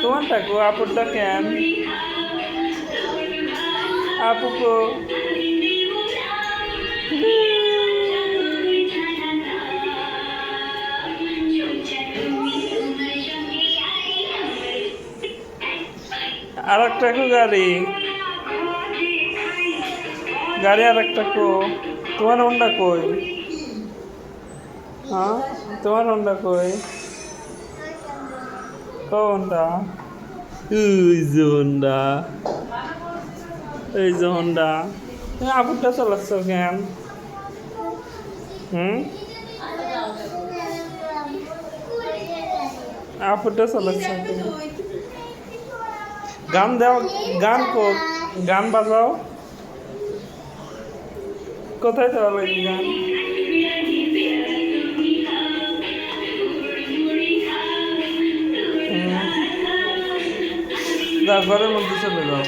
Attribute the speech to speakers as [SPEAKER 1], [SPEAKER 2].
[SPEAKER 1] তোমারটা গো, আপুরটা কেন? আপু গো, আর একটা কো গাড়ি, গাড়ি আর একটা কো। তোমার হোন্ডা কই? হ্যাঁ, তোমার হোন্ডা কই? কো হোন্ডা? ওই যে হোন্ডা, এই যে হোন্ডা। তুমি আপুরটা চালাচ্ছ কেন? হুম, আপুরটা চালাচ্ছ কেন? গান দাও, গান কো, গান বাজাও। কোথায় যাওয়া লাগে গান? যাও, ঘরের মধ্যে চলে যাও।